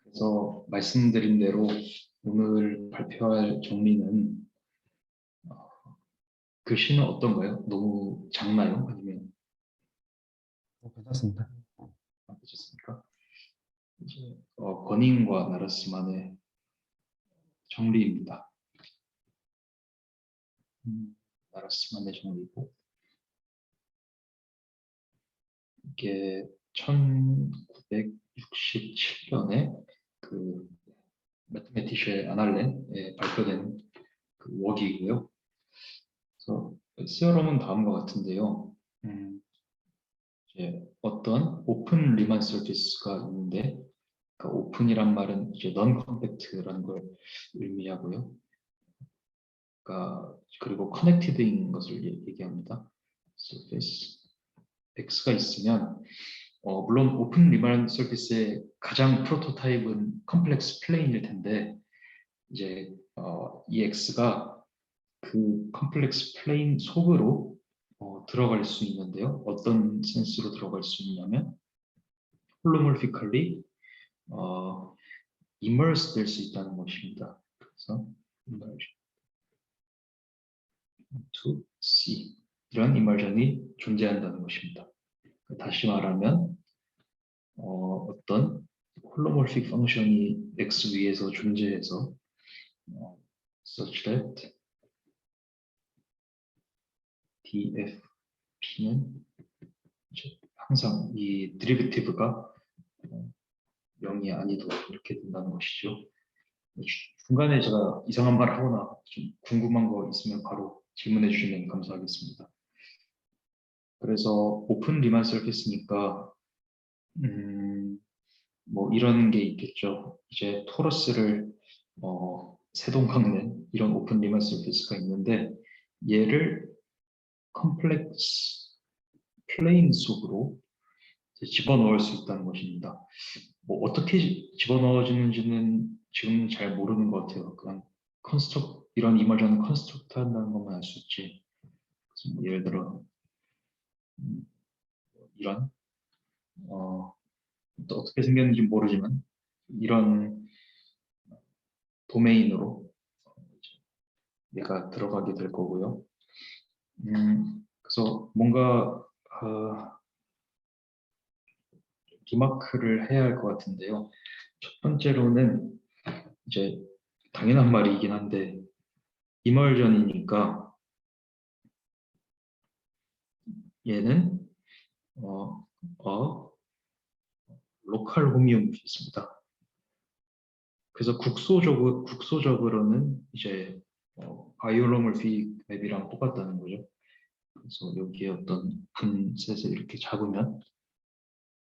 그래서 말씀드린 대로 오늘 발표할 정리는 글씨는 어떤가요? 너무 작나요? 아니면 괜찮습니다. 괜찮습니까? 이제 버닝과 나라스만의 정리입니다. 나라스만의 정리고 이게 1967년에 그 매트메티시의 아날렌에 발표된 그 웍이고요. 그래서 시어럼은 다음과 같은데요. 이제 어떤 오픈 리만 서피스가 있는데, 그러니까 오픈이란 말은 이제 non compact라는 걸 의미하고요. 그러니까 그리고 connected인 것을 얘기합니다. surface x가 있으면 물론 오픈 리만 서피스의 가장 프로토타입은 컴플렉스 플레인일 텐데 이제 이 x가 그 컴플렉스 플레인 속으로 들어갈 수 있는데요. 어떤 센스로 들어갈 수 있냐면 홀로몰피컬리 immerse 될 수 있다는 것입니다. 그래서 immersion to C 이런 immersion이 존재한다는 것입니다. 다시 말하면 어떤 홀로몰픽 펑션이 x 위에서 존재해서 such that dfp는 항상 이 데리베티브가 0이 아니도록 이렇게 된다는 것이죠. 중간에 제가 이상한 말 하거나 좀 궁금한 거 있으면 바로 질문해 주시면 감사하겠습니다. 그래서 오픈 리만 서피스니까 뭐 이런 게 있겠죠. 이제 토러스를 세동강는 이런 오픈 리만 서피스가 있는데 얘를 컴플렉스 플레인 속으로 집어넣을 수 있다는 것입니다. 뭐 어떻게 집어넣어지는지는 지금 잘 모르는 것 같아요. 그냥 이런 이머전 컨스트럭트 한다는 것만 알 수 있지. 그래서 뭐 예를 들어 이런 또 어떻게 생겼는지 모르지만 이런 도메인으로 얘가 들어가게 될 거고요. 그래서 뭔가 리마크를 해야 할 것 같은데요. 첫 번째로는 이제 당연한 말이긴 한데 이멀전이니까 얘는 로컬 호미오모피스입니다. 그래서 국소적으로는 이제 바이올로몰픽 맵이랑 똑같다는 거죠. 그래서 여기에 어떤 분셋을 이렇게 잡으면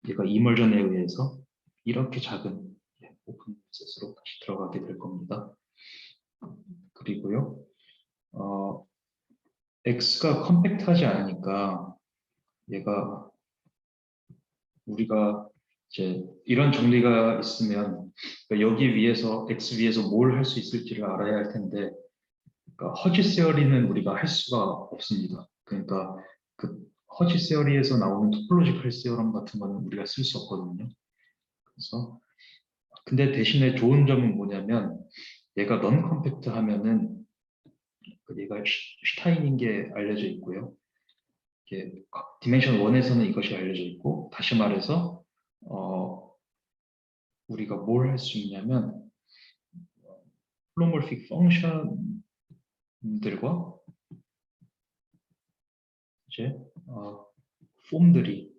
얘가 이멀전에 의해서 이렇게 작은 오픈 셋으로 다시 들어가게 될 겁니다. 그리고요, X가 컴팩트하지 않으니까 얘가 우리가 이제 이런 정리가 있으면 그러니까 여기 위에서 X 위에서 뭘 할 수 있을지를 알아야 할 텐데 그러니까 허지 세어리는 우리가 할 수가 없습니다. 그러니까 그 허지 세어리에서 나오는 토폴로지컬 세어럼 같은 거는 우리가 쓸 수 없거든요. 그래서 근데 대신에 좋은 점은 뭐냐면 얘가 넌 컴팩트 하면은 얘가 슈타인인 게 알려져 있고요. 이게 디멘션 1에서는 이것이 알려져 있고 다시 말해서 우리가 뭘 할 수 있냐면 홀로몰픽 펑션들과 이제 폼들이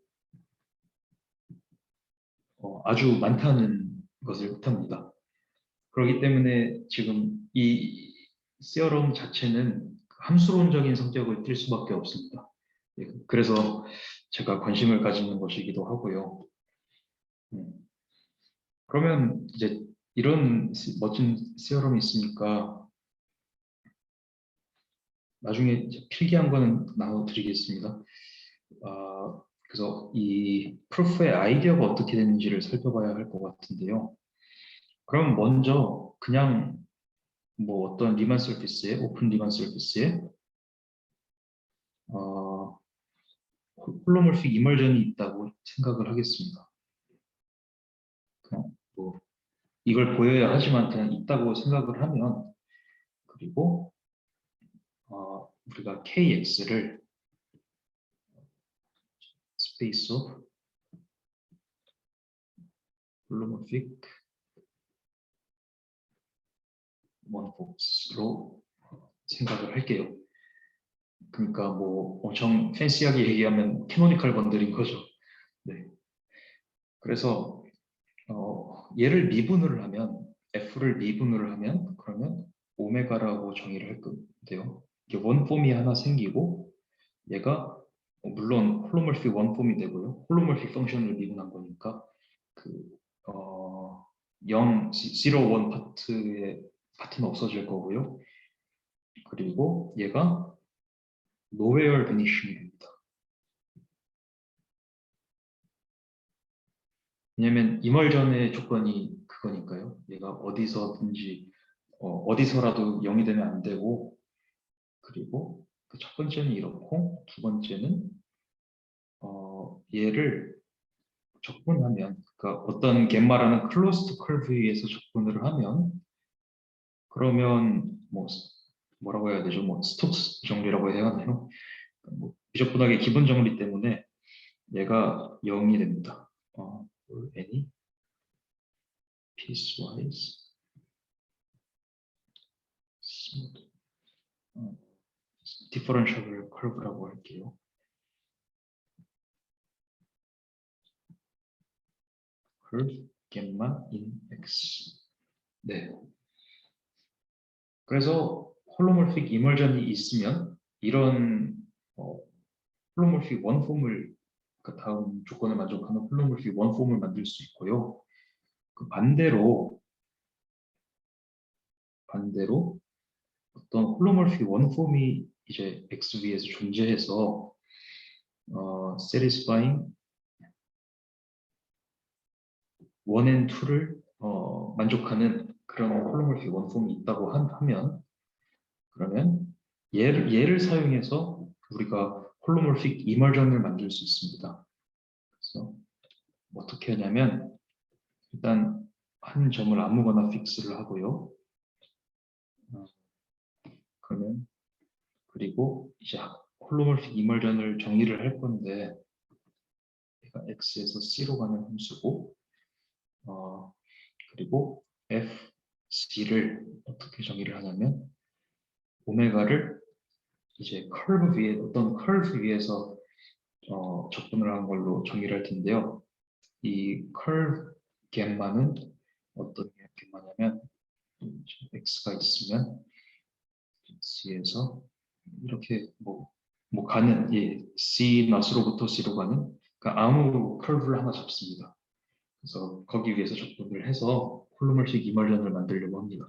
아주 많다는 것을 뜻합니다. 그렇기 때문에 지금 이 시어럼 자체는 함수론적인 성격을 띌 수밖에 없습니다. 그래서 제가 관심을 가지는 것이기도 하고요. 그러면 이제 이런 멋진 시어럼이 있으니까 나중에 필기한 거는 나눠드리겠습니다. 그래서 이 프루프의 아이디어가 어떻게 되는지를 살펴봐야 할 것 같은데요. 그럼 먼저 그냥 뭐 어떤 리만 서피스에 오픈 리만 서피스에 홀로몰픽 이멀전이 있다고 생각을 하겠습니다. 이걸 보여야 하지만 그냥 있다고 생각을 하면 그리고 우리가 kx를 스페이스 오브 홀로모픽 원폭스로 생각을 할게요. 그러니까 뭐 엄청 팬시하게 얘기하면 캐노니컬 번들인 거죠. 네. 그래서 얘를 미분을 하면 f를 미분을 하면 그러면 오메가라고 정의를 할 건데요. 이게 원폼이 하나 생기고 얘가 물론 홀로몰픽 원폼이 되고요. 홀로몰픽 펑션을 미분한 거니까 그 0, 0, 1 파트는 없어질 거고요. 그리고 얘가 nowhere vanishing이 됩니다. 왜냐면 이멀전의 조건이 그거니까요. 얘가 어디서든지 어디서라도 0이 되면 안 되고 그리고 그 첫 번째는 이렇고 두 번째는 얘를 적분하면 그러니까 어떤 갯마라는 클로스트 커브 위에서 적분을 하면 그러면 뭐 뭐라고 해야 되죠? 뭐 스톡스 정리라고 해야 하나요? 뭐 비적분하게 기본 정리 때문에 얘가 0이 됩니다. any piecewise smooth differentiable curve라고 할게요. curve gamma in x. 네. 그래서 홀로몰픽 이멀전이 있으면 이런 홀로몰픽 원폼을 그 다음 조건을 만족하는 홀로몰픽 원폼을 만들 수 있고요. 그 반대로 어떤 홀로몰픽 원폼이 이제 x 위에서 존재해서 satisfying 1 and 2를 만족하는 그런 홀로몰픽 원폼이 있다고 하면 그러면 얘를 사용해서 우리가 홀로몰픽 이머전을 만들 수 있습니다. 그래서 어떻게 하냐면 일단 한 점을 아무거나 픽스를 하고요. 그러면 그리고 이제 홀로몰픽 이머전을 정의를 할 건데 얘가 x에서 c로 가는 함수고 그리고 fc를 어떻게 정의를 하냐면 오메가를 이제 커브 위에 어떤 커브 위에서 접근을 한 걸로 정의를 할 텐데요. 이 커브 갬마는 어떤 갬마냐면 x가 있으면 c에서 이렇게 뭐 가는 c 낫으로부터 c로 가는 그러니까 아무 커브를 하나 잡습니다. 그래서 거기 위해서 접근을 해서 홀로몰식 이멀전을 만들려고 합니다.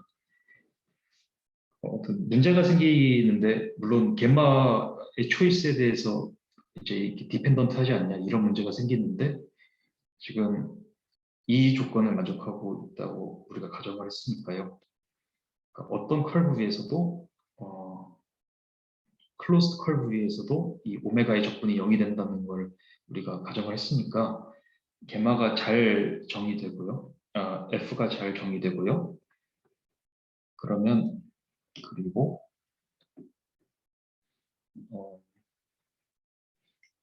어떤 문제가 생기는데 물론 갬마의 초이스에 대해서 이제 이렇게 디펜던트 하지 않냐 이런 문제가 생기는데 지금 이 조건을 만족하고 있다고 우리가 가정을 했으니까요. 그러니까 어떤 컬브 위에서도 클로스드 컬브 위에서도 이 오메가의 적분이 0이 된다는 걸 우리가 가정을 했으니까 갬마가 잘 정의되고요. F가 잘 정의되고요. 그러면 그리고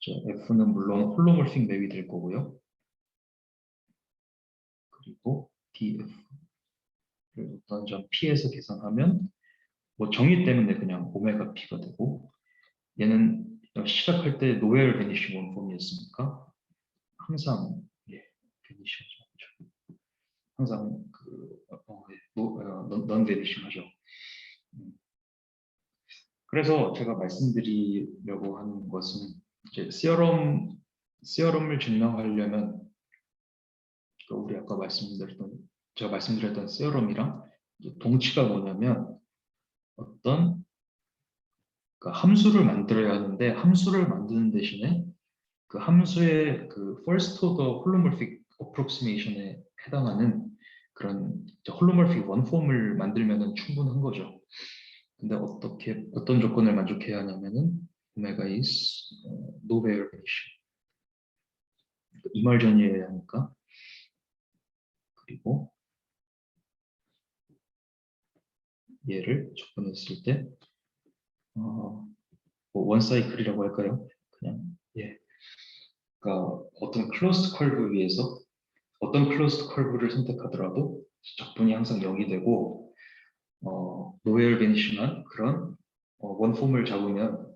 F는 물론 홀로몰픽 맵이 될 거고요. 그리고 DF를 어떤 점 P에서 계산하면 뭐 정의 때문에 그냥 오메가 P가 되고 얘는 시작할 때 노엘 베니싱 원폼이었으니까 항상 베니싱하죠. 항상 넌 베니싱하죠. 그래서 제가 말씀드리려고 하는 것은 이제 시어럼을 증명하려면 우리 아까 제가 말씀드렸던 시어럼이랑 동치가 뭐냐면 어떤 그러니까 함수를 만들어야 하는데 함수를 만드는 대신에 그 함수의 그 first order holomorphic approximation에 해당하는 그런 홀로몰픽 원폼을 만들면 충분한 거죠. 근데 어떤 조건을 만족해야 하냐면은 오메가 is no variation 이말전이어야 하니까 그리고 얘를 접근했을 때 뭐 원사이클이라고 할까요? 그냥 예. 그러니까 어떤 클로스드 컬브 위에서 어떤 클로스드 컬브를 선택하더라도 적분이 항상 0이 되고 노웨얼 베니싱한 그런 원폼을 잡으면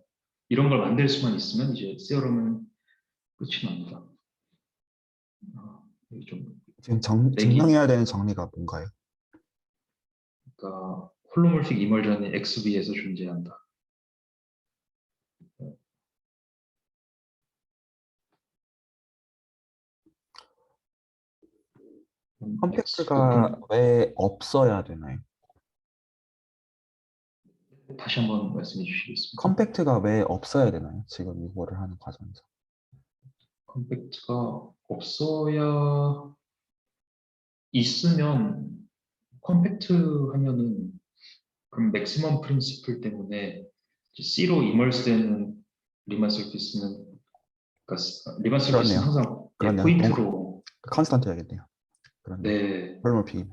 이런 걸 만들 수만 있으면 이제 세어럼은 끝이 납니다. 여기 좀 지금 렉이 증명해야 되는 정리가 뭔가요? 그러니까 홀로몰픽 이멀전이 XB에서 존재한다. X 컴팩트가 오픈 왜 없어야 되나요? 다시 한번 말씀해 주시겠습니까? 컴팩트가 왜 없어야 되나요? 지금 이거를 하는 과정에서. 컴팩트가 없어야 있으면 컴팩트 하면은 그럼 맥시멈 프린시플 때문에 C로 이멀스되는 리만 서피스는 그러니까 리만 서피스는 그렇네요. 항상 그렇네요. 포인트로 컨스턴트 해야겠네요. 그렇네요. 네, 홀로몰픽.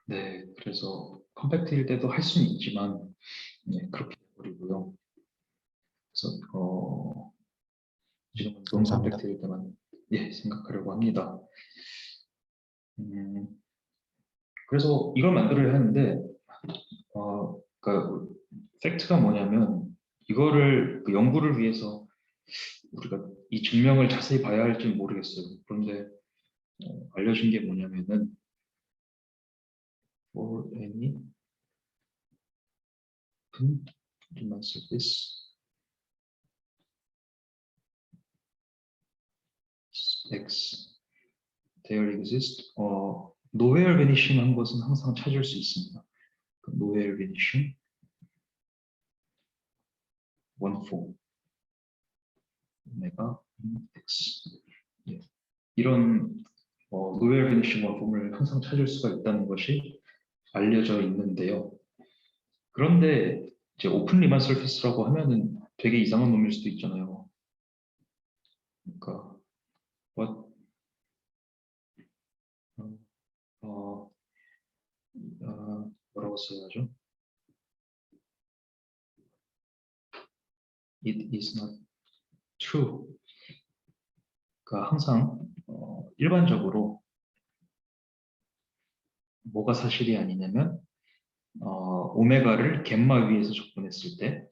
네 그래서 컴팩트일 때도 할 수는 있지만 그렇게 해버리고요. 그래서 지금은 논 감사합니다. 컴팩트일 때만 생각하려고 합니다. 음, 그래서 이걸 만들어야 하는데 그러니까 팩트가 뭐냐면 이거를 그 연구를 위해서 우리가 이 증명을 자세히 봐야 할지는 모르겠어요. 그런데 알려진 게 뭐냐면은 for any Riemann surface X there exists nowhere vanishing 한 것은 항상 찾을 수 있습니다. 그 nowhere vanishing one form 오메가 X 이런 nowhere vanishing one form을 항상 찾을 수가 있다는 것이 알려져 있는데요. 그런데 이제 오픈 리만 서피스라고 하면은 되게 이상한 놈일 수도 있잖아요. 그러니까 what 뭐라고 써야죠? It is not true. 그러니까 항상 일반적으로 뭐가 사실이 아니냐면 오메가를 갬마 위에서 접근했을 때,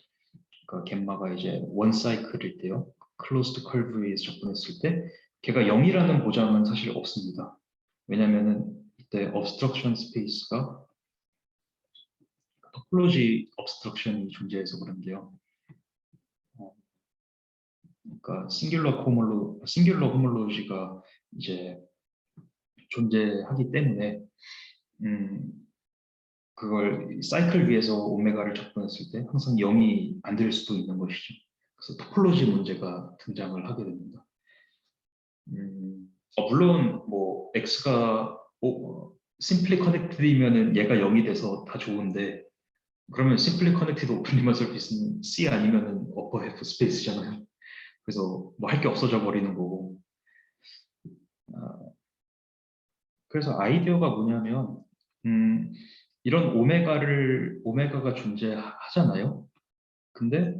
그러니까 갬마가 이제 원 사이클일 때요. 클로스드 컬브 위에서 접근했을 때, 걔가 0이라는 보장은 사실 없습니다. 왜냐면은 이때 obstruction space가 토폴로지 obstruction이 존재해서 그런데요. 그러니까 싱귤러 호몰로지가 이제 존재하기 때문에 그걸 사이클 위에서 오메가를 접근했을 때 항상 0이 안 될 수도 있는 것이죠. 그래서 토폴로지 문제가 등장을 하게 됩니다. 물론 뭐 x가 심플리 커넥티드이면은 얘가 0이 돼서 다 좋은데 그러면 심플리 커넥티드 오픈 리만 서피스는 C 아니면은 어퍼 해프 스페이스잖아요. 그래서 뭐 할 게 없어져 버리는 거고. 그래서 아이디어가 뭐냐면 이런 오메가가 존재하잖아요. 근데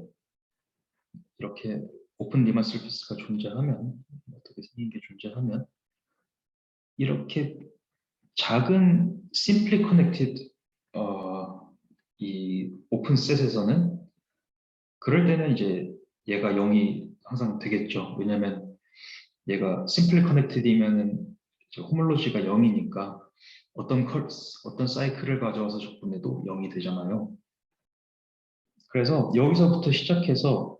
이렇게 오픈 리만 서피스가 존재하면 어떻게 생긴 게 존재하면 이렇게 작은 심플리 커넥티드 이 오픈 셋에서는 그럴 때는 이제 얘가 0이 항상 되겠죠. 왜냐면 얘가 심플리 커넥티드이면은 호몰로지가 0이니까 어떤 사이클을 가져와서 접근해도 0이 되잖아요. 그래서 여기서부터 시작해서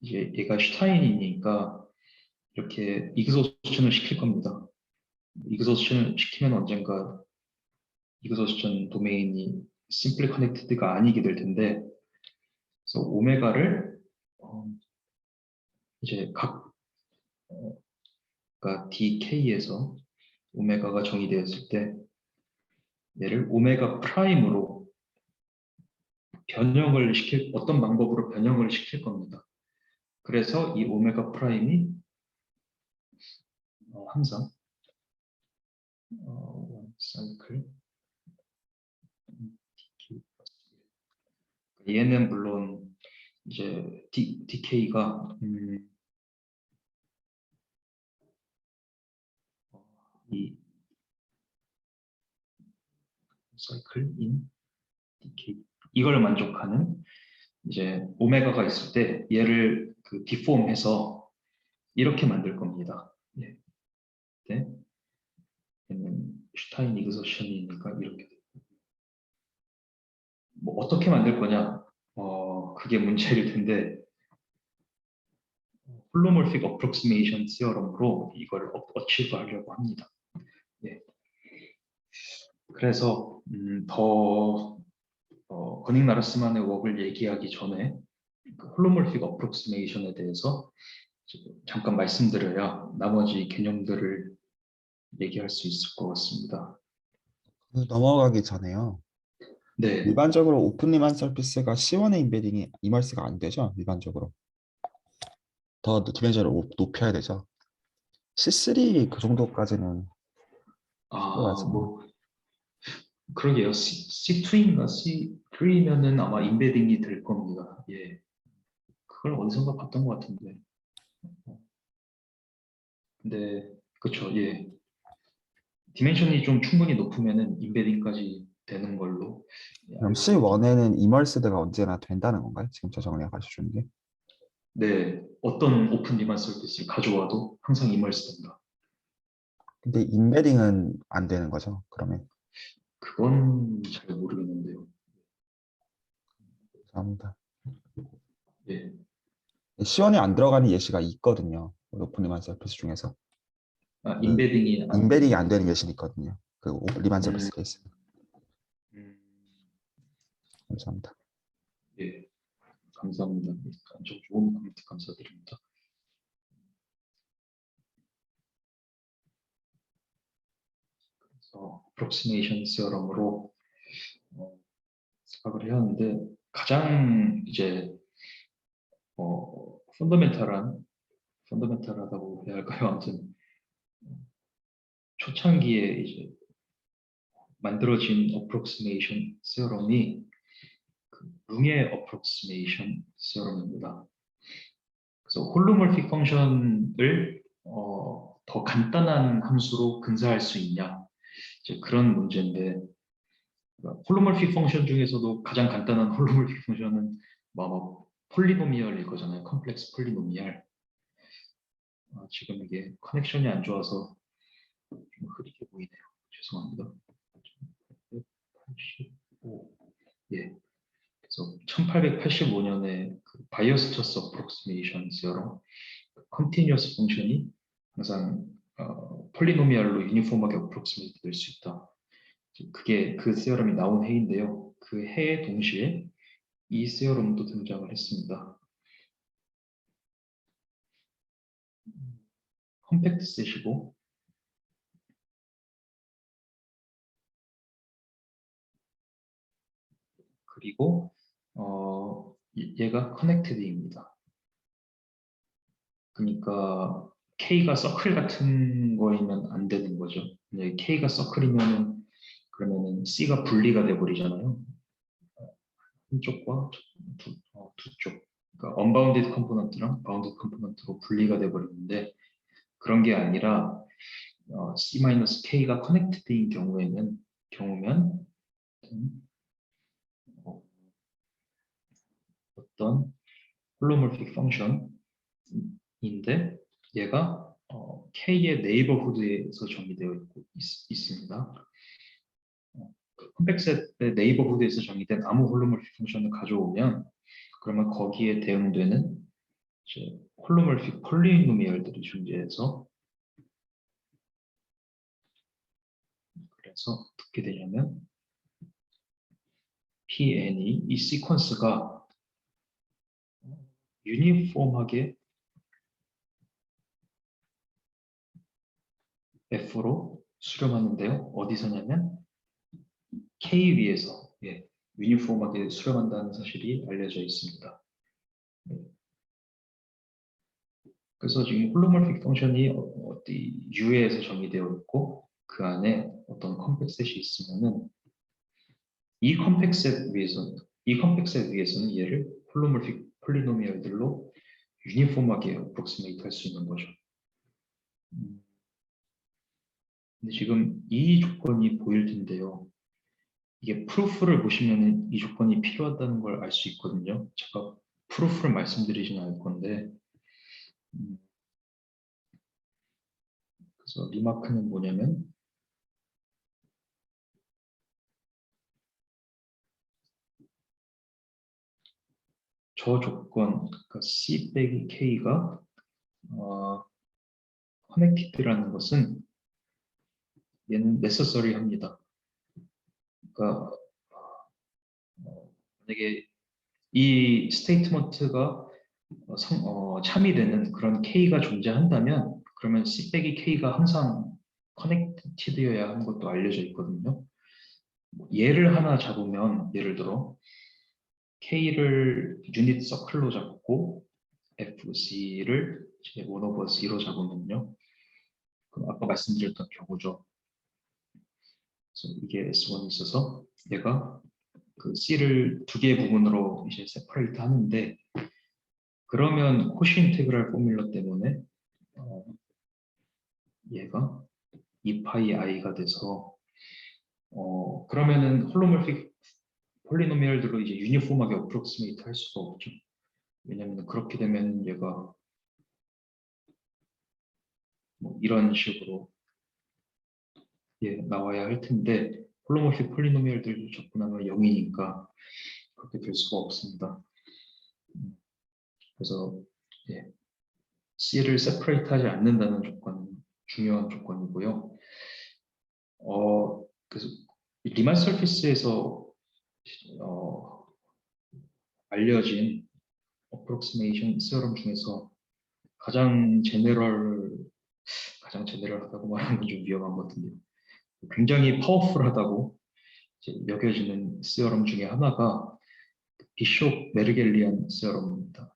이제 얘가 슈타인이니까 이렇게 이그소스천을 시킬 겁니다. 이그소스천을 시키면 언젠가 이그소스천 도메인이 심플리 커넥티드가 아니게 될 텐데, 그래서 오메가를 이제 각 그러니까 DK에서 오메가가 정의되었을 때 얘를 오메가 프라임으로 어떤 방법으로 변형을 시킬 겁니다. 그래서 이 오메가 프라임이 항상 사이클 얘는 물론 이제 DK가 이 사이클 인 DK 이걸 만족하는 이제 오메가가 있을 때 얘를 그 디폼해서 이렇게 만들 겁니다. 예. 네. 얘는 슈타인 이그서션이니까 이렇게 뭐 어떻게 만들 거냐? 그게 문제일 텐데 홀로몰픽 어프록시메이션 시어럼으로 이걸 어치브 하려고 합니다. 예. 그래서 더 거닉 나르스만의 웍을 얘기하기 전에 그 홀로몰픽 어프록시메이션에 대해서 잠깐 말씀드려야 나머지 개념들을 얘기할 수 있을 것 같습니다. 넘어가기 전에요. 네, 일반적으로 오픈리만 서피스가 C1의 인베딩이 이멀스가 안 되죠. 일반적으로. 더 디멘션을 높여야 되죠. C3 그 정도까지는 필요하지. 뭐 그러게요. C2인가 C3면은 아마 인베딩이 될 겁니다. 예, 그걸 어디선가 봤던 것 같은데. 근데 그렇죠. 예, 디멘션이 좀 충분히 높으면은 인베딩까지 되는 걸로. 그럼 C1에는 이멀스드가 언제나 된다는 건가요? 지금 저 정리가 가르쳐주는 게. 네, 어떤 오픈 리만 서비스를 가져와도 항상 이멀스 된다. 근데 인베딩은 안 되는 거죠. 그러면. 그건 잘 모르겠는데요. 감사합니다. 예, C1에 안 들어가는 예시가 있거든요. 오픈리만 서피스 중에서. 인베딩이 인베딩이 안 되는 예시는 있거든요. 그 리만 서피스 음, 케이스. 감사합니다. 예, 감사합니다. 좀 좋은 코멘트 감사드립니다. 그래서 approximation theorem으로 생각을 해왔는데 가장 이제 펀더멘탈하다고 해야 할까요? 아무튼 초창기에 이제 만들어진 approximation theorem이 그 룽의 approximation theorem입니다. 그래서 홀로몰픽 펑션을 더 간단한 함수로 근사할 수 있냐 이제 그런 문제인데 홀로몰픽 펑션 중에서도 가장 간단한 홀로몰픽 펑션은 뭐 폴리노미얼일 거잖아요. 컴플렉스 폴리노미얼. 지금 이게 커넥션이 안 좋아서 좀 흐리게 보이네요. 죄송합니다. 1885. 예. 그래서 1885년에 그 바이어스터스 어프록시메이션 시어럼 컨티뉴어스 펑션이 항상 폴리노미얼로 유니폼하게 어프록시메이트 될 수 있다. 그게 그 세어럼이 나온 해인데요. 그 해에 동시에 이 세어럼도 등장을 했습니다. 컴팩트 셋이고 그리고 얘가 커넥티드입니다. 그러니까 K가 서클 같은 거이면 안 되는 거죠. K가 서클이면은 그러면은 C가 분리가 돼 버리잖아요. 한쪽과 두 쪽. 그러니까 언바운디드 컴포넌트랑 바운디드 컴포넌트로 분리가 돼 버리는데 그런 게 아니라 C-K가 커넥티드인 경우면 어떤 홀로몰픽 펑션인데 얘가 K의 네이버후드에서 정의되어 있습니다. 컴팩셋의 네이버후드에서 정의된 아무 홀로몰픽 펑션을 가져오면 그러면 거기에 대응되는 이제 홀로몰픽 폴리노미얼들이 존재해서 그래서 어떻게 되냐면 PN이 이 시퀀스가 유니폼하게 F로 수렴하는데요. 어디서냐면 K 위에서 유니폼하게 수렴한다는 사실이 알려져 있습니다. 그래서 지금 홀로몰픽 펑션이 어디 U에서 정의되어 있고 그 안에 어떤 컴팩셋이 있으면은 이 컴팩셋 위에서 이 컴팩스에 의해서는 얘를 홀로몰픽 폴리노미얼들로 유니폼하게 어프록시메이트 할 수 있는 거죠. 근데 지금 이 조건이 보일 텐데요. 이게 프루프를 보시면 이 조건이 필요하다는 걸 알 수 있거든요. 제가 프루프를 말씀드리지는 않을 건데, 그래서 리마크는 뭐냐면, 저 조건, 그러니까 C 빼기 K가 커넥티드라는 것은 얘는 necessary 합니다. 그러니까 만약에 이 스테이트먼트가 참이되는 그런 K가 존재한다면 그러면 C 빼기 K가 항상 커넥티드여야 하는 것도 알려져 있거든요. 예를 하나 잡으면 예를 들어 K를 유닛 서클로 잡고 FC를 1/0로 잡으면요. 그럼 아까 말씀드렸던 경우죠. 그래서 이게 S1이 있어서 얘가 그 C를 두 개의 부분으로 이제 세퍼레이트 하는데 그러면 코시 인테그랄 포뮬러 때문에 얘가 2파이 i가 돼서 그러면은 홀로몰픽 폴리노미얼들로 이제 유니폼하게 어프록시메이트 할 수가 없죠. 왜냐면 그렇게 되면 얘가 뭐 이런 식으로 나와야 할 텐데 홀로몰픽 폴리노미얼들 접근하면 0이니까 그렇게 될 수가 없습니다. 그래서 C를 세퍼레이트 하지 않는다는 조건은 중요한 조건이고요. 그래서 리만 서피스에서 알려진 어프록시메이션 시어럼 중에서 가장 제네럴하다고 말하는 건 좀 위험한 것 같은데요. 굉장히 파워풀하다고 여겨지는 시어럼 중에 하나가 비숍 메르겔리안 시어럼입니다.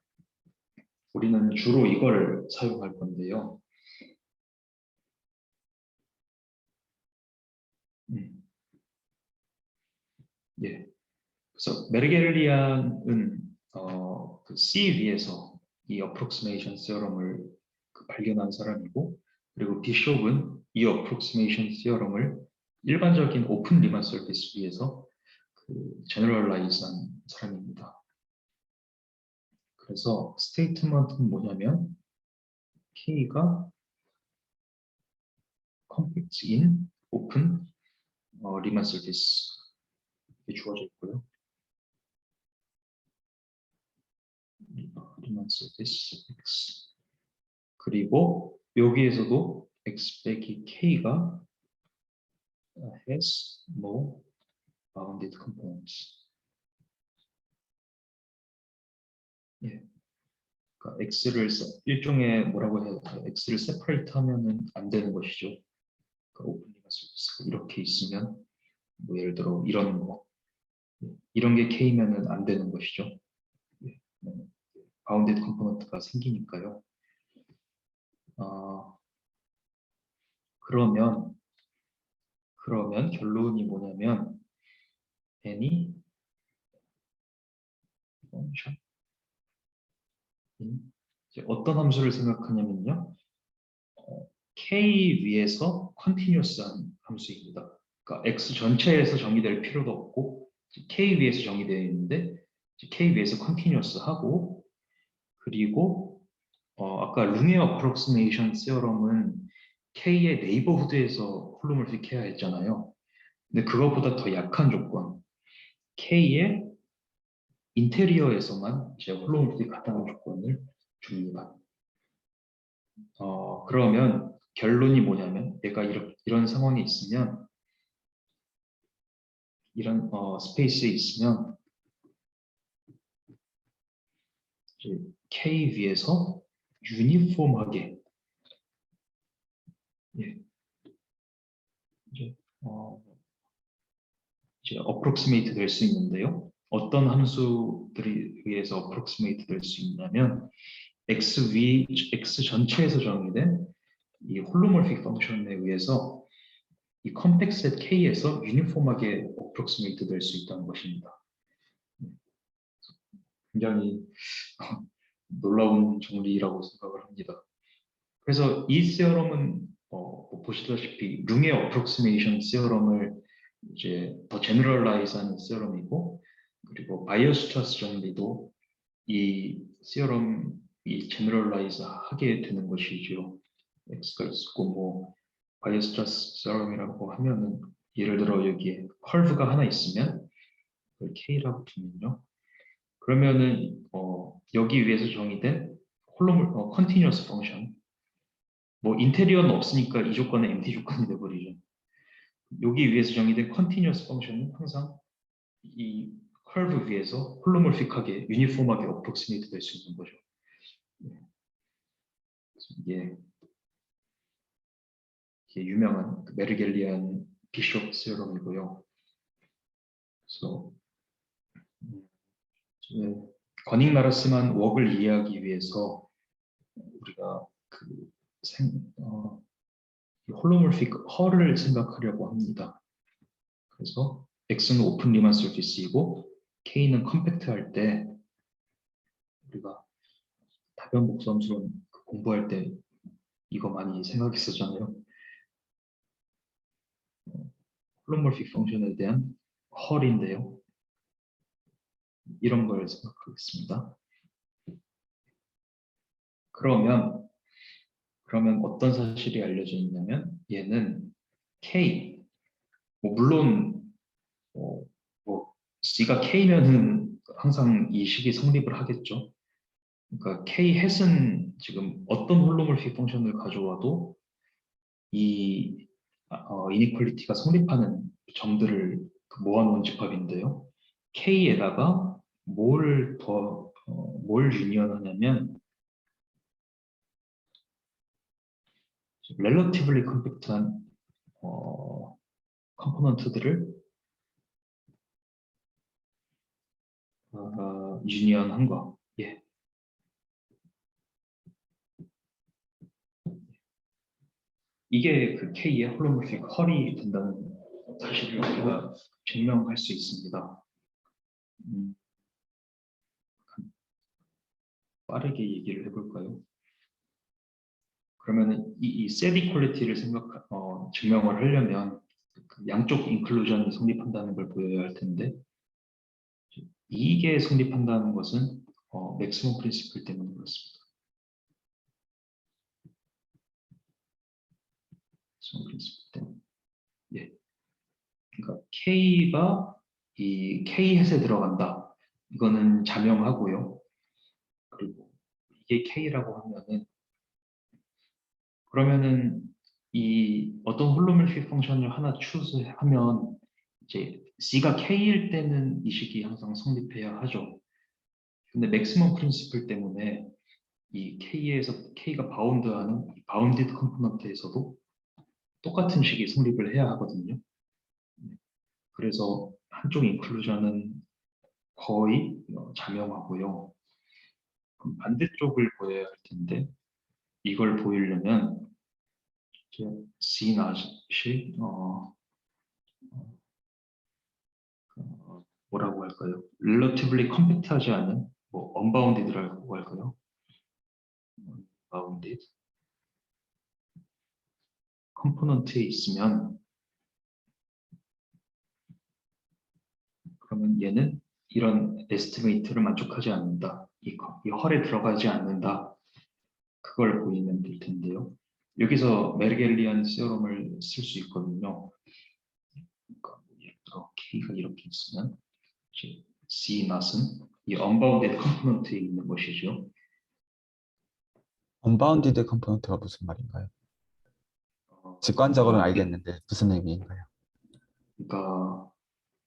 우리는 주로 이걸 사용할 건데요. 그래서 메르겔리안은 그 C 위에서 이 어프록시메이션 시어럼을 발견한 사람이고, 그리고 비숍은 이 어프록시메이션 시어럼을 일반적인 오픈 리만 서피스 위에서 제너럴라이즈한 사람입니다. 그래서 스테이트먼트는 뭐냐면 K가 컴팩트 인 오픈 리만 서피스 이렇게 주어져 있고요. 리만 서피스 X 그리고 여기에서도 X 빼기 K가 has no bounded components. 그러니까 X를 일종의 뭐라고 해야 될까요? X를 세퍼레이트 하면은 안 되는 것이죠. 그러니까 오픈 리만 서피스가 이렇게 있으면 뭐 예를 들어 이런 게 K면은 안 되는 것이죠. 바운디드 컴포넌트가 생기니까요. 그러면 결론이 뭐냐면 any function 어떤 함수를 생각하냐면요. K 위에서 컨티뉴어스한 함수입니다. 그러니까 X 전체에서 정의될 필요도 없고 K 위에서 정의되어 있는데 K 위에서 컨티뉴어스하고 그리고 아까 루미어 어프록시메이션 시어럼은 K의 네이버후드에서 홀로몰픽해야 했잖아요. 근데 그것보다 더 약한 조건 K의 인테리어에서만 이제 홀로몰픽하다는 조건을 줍니다. 그러면 결론이 뭐냐면 얘가 이런 상황이 있으면 이런 스페이스에 있으면 이제 K 위에서 유니폼하게 이제 어프록시메이트 될 수 있는데요. 어떤 함수들에 의해서 어프록시메이트 될 수 있냐면 X 전체에서 정의된 이 홀로몰픽 펑션에 의해서 이 컴팩트 셋 K에서 유니폼하게 어프록시메이트 될 수 있다는 것입니다. 굉장히 놀라운 정리라고 생각을 합니다. 그래서 이 시어럼은 뭐 보시다시피 룽의 어프록시메이션 시어럼을 이제 더 제너럴라이즈하는 시어럼이고, 그리고 바이어스트라스 정리도 이 시어럼이 제너럴라이즈하게 되는 것이죠. X가 있고 뭐 바이어스트라스 시어럼이라고 하면은 예를 들어 여기에 컬브가 하나 있으면 그걸 K라고 두면요. 그러면은 여기 위에서 정의된 컨티뉴어스 펑션, 뭐 인테리어는 없으니까 이 조건은 empty 조건이 돼버리죠. 여기 위에서 정의된 컨티뉴어스 펑션은 항상 이 커브 위에서 홀로몰픽하게 유니폼하게 어프록시메이트 될 수 있는 거죠. 이게 유명한 메르겔리안 비숍 시어럼이고요. 그래서 거닝 나르스만 웍을 이해하기 위해서 우리가 홀로몰픽 헐을 생각하려고 합니다. 그래서 X는 오픈 리만 서피스이고 K는 컴팩트 할 때 우리가 다변 복수함수론 공부할 때 이거 많이 생각했었잖아요. 홀로몰픽 펑션에 대한 헐인데요. 이런 걸 생각하겠습니다. 그러면 어떤 사실이 알려져 있냐면 얘는 K, 물론 뭐 C가 K면은 항상 이 식이 성립을 하겠죠. 그러니까 K 햇은 지금 어떤 홀로몰픽 펑션을 가져와도 이 이니퀄리티가 성립하는 점들을 모아놓은 집합인데요. K에다가 뭘 유니언하냐면 relatively 컴팩트한 컴포넌트들을 유니언한 거. 예. 이게 그 K의 홀로몰픽 헐이 된다는 사실을 우리가 증명할 수 있습니다. 빠르게 얘기를 해볼까요? 그러면 이 set equality를 증명을 하려면 그 양쪽 인클루전이 성립한다는 걸 보여야 할 텐데, 이게 성립한다는 것은 맥시멈 프린시플 때문에 그렇습니다. 맥시멈 프린시플 때문에. 예. 그러니까 K가 이 K 햇에 들어간다. 이거는 자명하고요. 그리고 이게 K라고 하면은, 그러면은 이 어떤 홀로몰픽 펑션을 하나 추스하면 이제 C가 K일 때는 이 식이 항상 성립해야 하죠. 근데 맥시멈 프린시플 때문에 이 K가 바운드하는 바운디드 컴포넌트에서도 똑같은 식이 성립을 해야 하거든요. 그래서 한쪽 인클루전은 거의 자명하고요. 그럼 반대쪽을 보여야 할 텐데, 이걸 보이려면 C 낫이 뭐라고 할까요? relatively 컴팩트하지 않은 unbounded라고 할까요? unbounded 컴포넌트에 있으면, 그러면 얘는 이런 에스티메이트를 만족하지 않는다. 이 헐에 들어가지 않는다. 그걸 보이면 될 텐데요. 여기서 메르겔리안 시어럼을 쓸 수 있거든요. 그러니까 예를 들어 K가 이렇게 있으면 C 낫은 이 unbounded 컴포넌트에 있는 것이죠. 언바운디드 컴포넌트가 무슨 말인가요? 직관적으로는 알겠는데 무슨 의미인가요? 그러니까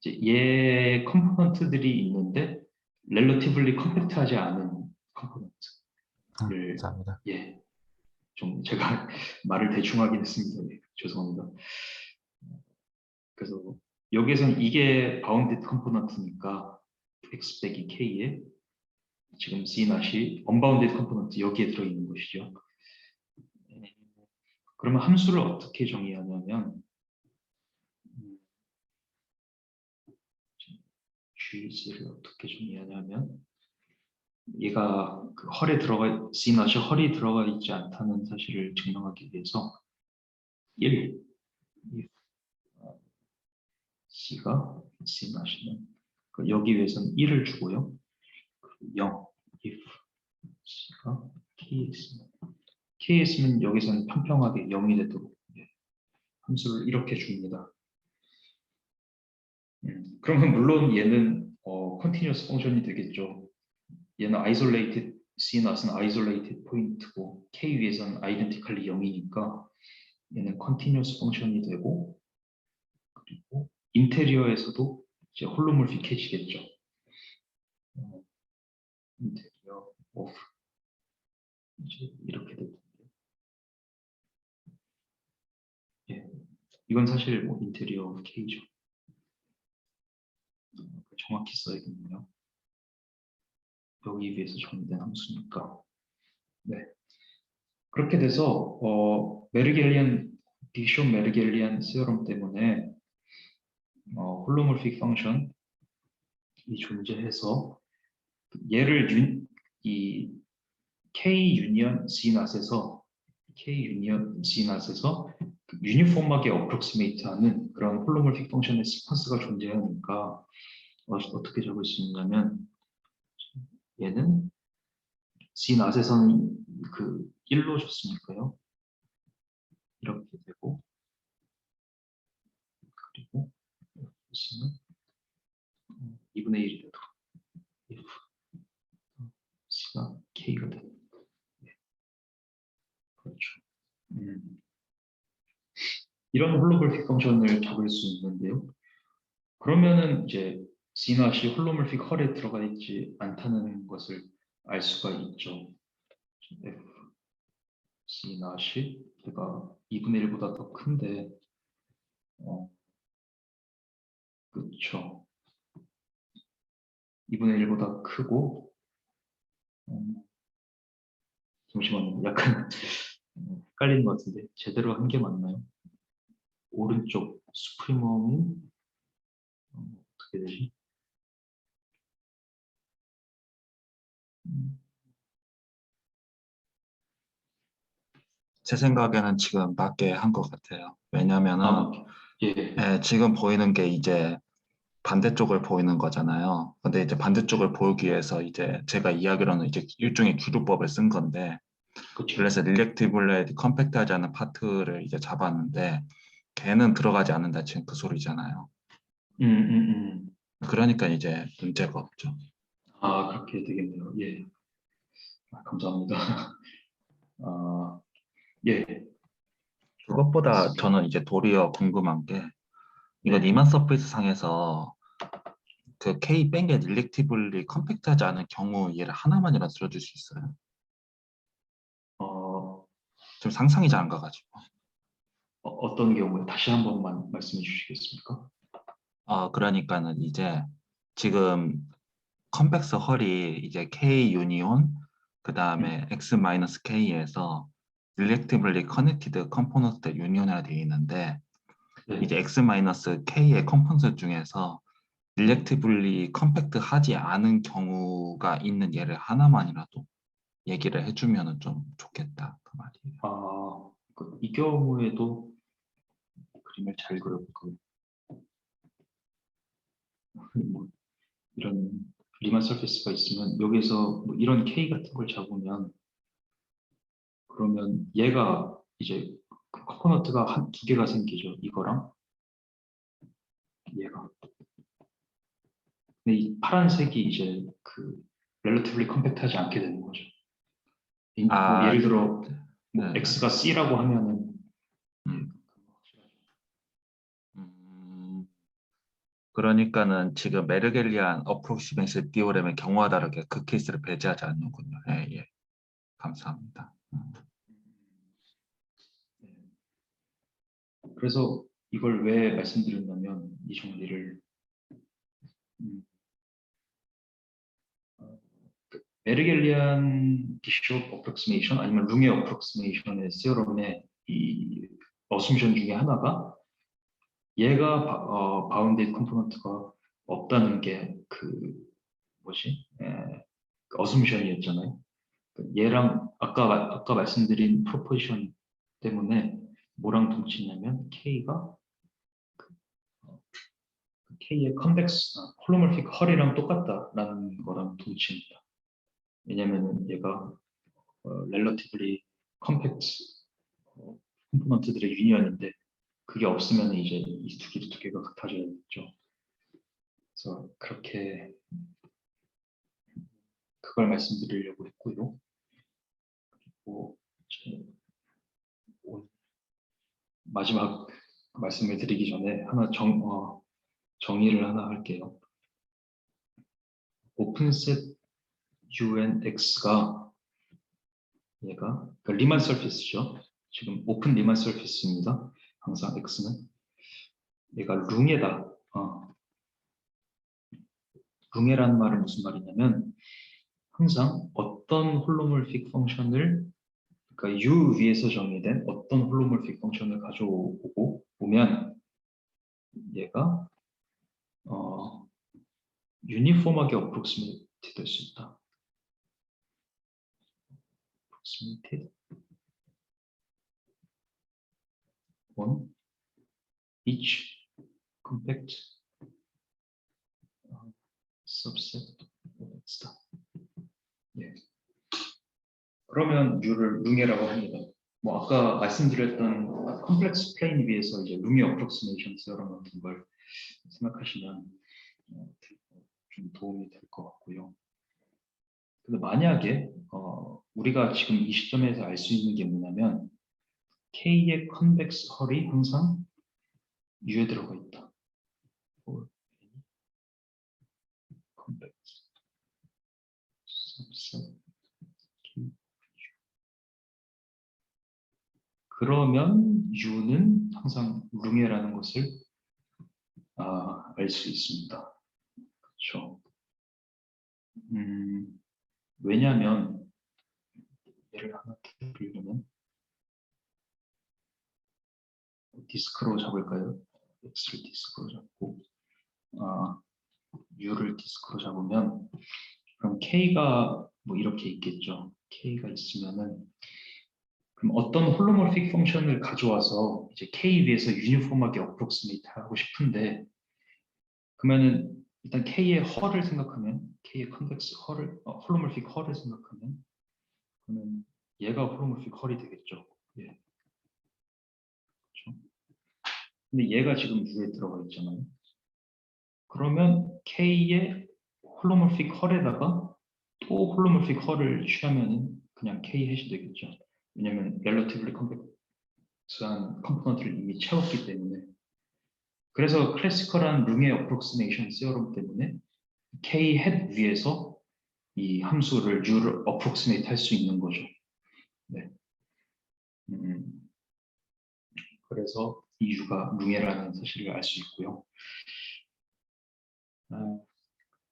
이제 얘 컴포넌트들이 있는데 relatively 컴팩트하지 않은 컴포넌트를 감사합니다. 예, 좀 제가 말을 대충 하긴 했습니다. 네, 죄송합니다. 그래서 여기에서는 이게 바운디드 컴포넌트니까 x 빼기 k에 지금 C 낫이 언바운디드 컴포넌트 여기에 들어있는 것이죠. 그러면 함수를 어떻게 정의하냐면 GC를 어떻게 정의하냐면 얘가 그 헐에 들어가 C낫이 헐이 들어가 있지 않다는 사실을 증명하기 위해서 1 if C가 C낫이면 여기 위해서는 1을 주고요. 0 if C가 K였으면 K였으면 여기서는 평평하게 0이 되도록 함수를 이렇게 줍니다. 그러면 물론 얘는 continuous 펑션이 되겠죠. 얘는 isolated C낫은 isolated 포인트고 K 위에서는 identically 0이니까 얘는 continuous 펑션이 되고 그리고 인테리어에서도 이제 홀로몰픽해지겠죠. 인테리어 of 이제 이렇게 됩니다. 예, 이건 사실 뭐 인테리어 of K죠. 정확히 써야겠네요. 여기 위해서 정의된 함수니까. 네. 그렇게 돼서 빅쇼 메르겔리안 세어럼 때문에 홀로몰픽 펑션이 존재해서 얘를 이 K 유니언 C 낫에서 유니폼하게 어프록시메이트하는 그런 홀로몰픽 펑션의 시퀀스가 존재하니까 어떻게 적을 수 있냐면 얘는 C 낫에서는 그 1로 줬으니까요. 이렇게 되고 그리고 C는 2분의 1이 돼도 if C가 K가 되는 그렇죠. 이런 홀로몰픽 펑션을 잡을 수 있는데요. 그러면은 이제 C낫이 홀로몰픽 헐에 들어가 있지 않다는 것을 알 수가 있죠. F C낫이 얘가 2분의 1보다 더 큰데 그렇죠. 2분의 1보다 크고 잠시만요. 약간 헷갈리는 것 같은데 제대로 한 게 맞나요? 오른쪽 수프리멈이 어떻게 되지? 제 생각에는 지금 맞게 한 것 같아요. 왜냐면은 예. 지금 보이는 게 이제 반대쪽을 보이는 거잖아요. 근데 이제 반대쪽을 보기 위해서 이제 제가 이야기로는 이제 일종의 기루법을 쓴 건데, 그렇죠. 그래서 릴렉티블레 컴팩트하지 않은 파트를 이제 잡았는데 걔는 들어가지 않는다 지금 그 소리잖아요. 그러니까 이제 문제가 없죠. 아, 그렇게 되겠네요. 예. 감사합니다. 예. 그것보다 저는 이제 도리어 궁금한 게 이거 네. 니만 서페이스 상에서 그 K 뺑게 릴렉티블리 컴팩트하지 않은 경우 얘를 하나만이라 들어줄 수 있어요? 좀 상상이 잘 안 가가지고. 어떤 경우에 다시 한 번만 말씀해 주시겠습니까? 그러니까는 이제 지금 컴팩스 헐이 이제 K 유니온 그 다음에 X 마이너스 K에서 릴렉티블리 커넥티드 컴포넌트 유니온이라 되어 있는데 네. 이제 X 마이너스 K의 컴포넌트 중에서 릴렉티블리 컴팩트 하지 않은 경우가 있는 예를 하나만이라도 얘기를 해주면 좀 좋겠다 그 말이에요. 이 경우에도 그림을 잘 그려볼까요? 뭐 이런 리만 서페이스가 있으면 여기서 뭐 이런 K 같은 걸 잡으면 그러면 얘가 이제 그 코코넛가 두 개가 생기죠. 이거랑 얘가. 근데 이 파란색이 이제 그 relatively compact하지 않게 되는 거죠. 뭐 예를 들어 뭐 네. X가 C라고 하면은 그러니까는 지금 메르겔리안 어프로시메이션 디오렘의 경우와 다르게 그 케이스를 배제하지 않는군요. 예. 감사합니다. 그래서 이걸 왜 말씀드렸냐면 이 정리를 메르겔리안 비숍 어프록시메이션 아니면 룽의 어프록시메이션의 세어럼의 이 어쌔션 중에 하나가 얘가 바운데드 컴포넌트가 없다는 게 그 뭐지? 어쌔션이었잖아요. 얘랑 아까 말씀드린 프로포지션 때문에 뭐랑 동치냐면 K가 K의 컨벡스 홀로몰픽 헐이랑 똑같다라는 거랑 동치입니다. 왜냐면은 얘가 relatively compact 컴포넌트들의 유니언인데 그게 없으면 이제 이 두 개가 같아져야겠죠. 그래서 그렇게 그걸 말씀드리려고 했고요. 그리고 이제 마지막 말씀을 드리기 전에 하나 정의를 하나 할게요. 오픈셋 UNX가 얘가 그러니까 리만 서피스죠. 지금 오픈 리만 서피스입니다. 항상 X는 얘가 룽에다 룽에라는 말은 무슨 말이냐면 항상 어떤 홀로몰픽 펑션을 그러니까 U 위에서 정의된 어떤 홀로몰픽 펑션을 가져오고 오면 얘가 유니폼하게 어프록시메이트 될 수 있다. approximated on each compact subset of X다. 예. 그러면 U를 룽이라고 합니다. 뭐 아까 말씀드렸던 컴플렉스 플레인 위에서 이제 룽의 어프록시메이션 세어럼 같은 걸 생각하시면 좀 도움이 될 것 같고요. 근데 만약에 우리가 지금 이 시점에서 알 수 있는 게 뭐냐면 K의 컨벡스 헐이 항상 U에 들어가 있다. 컨벡스 subset K. 그러면 U는 항상 룽이라는 것을 알 수 있습니다. 그렇죠. 왜냐하면 얘를 하나 드리려면 디스크로 잡을까요? X를 디스크로 잡고 U를 디스크로 잡으면 그럼 K가 뭐 이렇게 있겠죠. K가 있으면은 그럼 어떤 홀로몰픽 펑션을 가져와서 이제 K 위에서 유니폼하게 어프록시메이트 하고 싶은데 그러면은 일단 K의 헐을 생각하면 K의 컨벡스 헐을 홀로몰픽 헐을 생각하면 그러면 얘가 홀로몰픽 헐이 되겠죠. 예. 그렇죠? 근데 얘가 지금 U에 들어가 있잖아요. 그러면 K의 홀로몰픽 헐에다가 또 홀로몰픽 헐을 취하면 그냥 K 해시 되겠죠. 왜냐면 relatively compact한 컴포넌트를 이미 채웠기 때문에. 그래서 클래시컬한 룽의 어프록시메이션 세어럼 때문에 K 헤드 위에서 이 함수를 U를 어프록시메이트 할 수 있는 거죠. 네. 그래서 이 U가 룽이라는 사실을 알 수 있고요.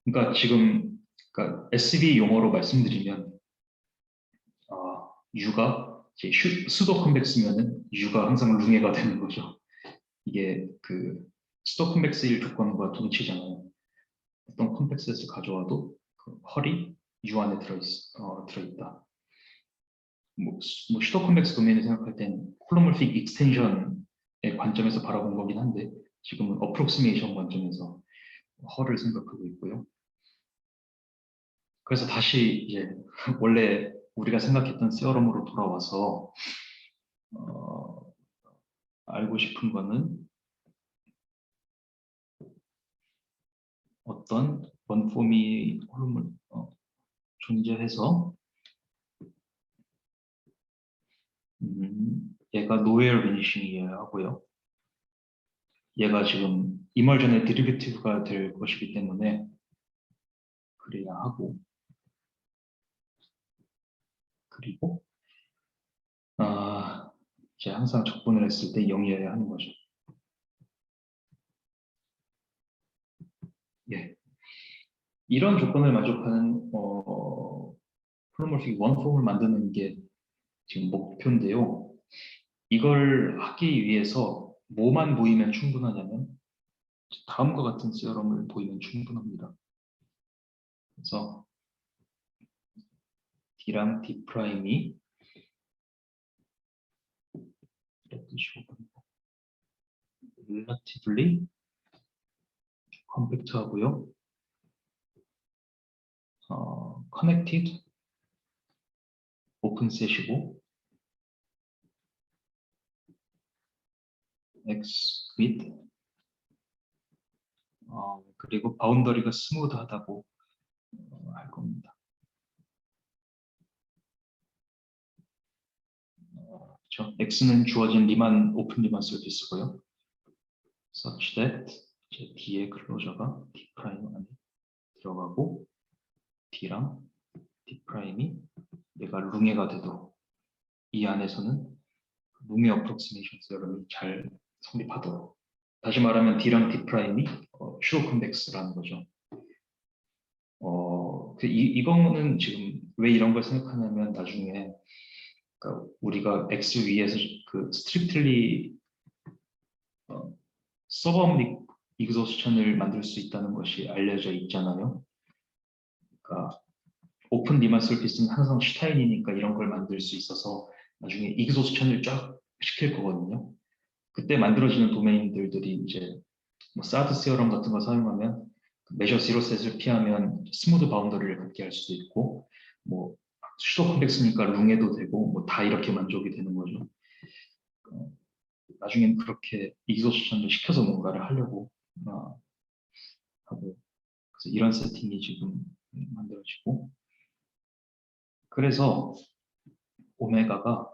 그러니까 지금 그러니까 SB 용어로 말씀드리면 U가 이제 수도 컨벡스면은 U가 항상 룽해가 되는 거죠. 이게 그 수도 컨벡스일 조건과 동치잖아요. 어떤 컴플렉스에서 가져와도 그 헐이 U 안에 들어있다. 뭐 수도 컨벡스 도메인을 생각할 땐 홀로몰픽 익스텐션의 관점에서 바라본 거긴 한데 지금은 어프록시메이션 관점에서 헐을 생각하고 있고요. 그래서 다시 이제 원래 우리가 생각했던 세어럼으로 돌아와서 알고 싶은 거는 어떤 원폼이 존재해서 얘가 노웨어 베니싱이어야 하고요. 얘가 지금 이멀전의 데리베티브가 될 것이기 때문에 그래야 하고 그리고 이제 항상 적분을 했을 때 0이어야 하는 거죠. 예. 이런 조건을 만족하는 홀로몰픽 원폼을 만드는 게 지금 목표인데요. 이걸 하기 위해서 뭐만 보이면 충분하냐면 다음과 같은 세어럼을 보이면 충분합니다. 그래서 D랑 D 프라임이 relatively 컴팩트하고요. connected 오픈셋이고 X with 그리고 바운더리가 스무드하다고 할 겁니다. 그렇죠? X는 주어진 리만 오픈 리만 서비스고요. such that 이제 D의 클로저가 D 프라임 안에 들어가고 D랑 D 프라임이 얘가 룽해가 되도록 이 안에서는 룽해 어프록시메이션 세럼이 잘 성립하도록 다시 말하면 D랑 D 프라임이 슈로 컨벡스라는 거죠. 이거는 지금 왜 이런 걸 생각하냐면 나중에 그러니까 우리가 X 위에서 그 스트릭틀리 서버옴닉 이그소스천을 만들 수 있다는 것이 알려져 있잖아요. 그러니까 오픈 리만 서피스는 항상 슈타인이니까 이런 걸 만들 수 있어서 나중에 이그소스천을 쫙 시킬 거거든요. 그때 만들어지는 도메인들이 이제 뭐 사드 세어럼 같은 거 사용하면 메셔 지로셋을 피하면 스무드 바운더리를 갖게 할 수도 있고 뭐 슈도 컴플렉스니까 룽해도 되고 뭐 다 이렇게 만족이 되는 거죠. 나중엔 그렇게 이그소스천을 시켜서 뭔가를 하려고 하고 그래서 이런 세팅이 지금 만들어지고 그래서 오메가가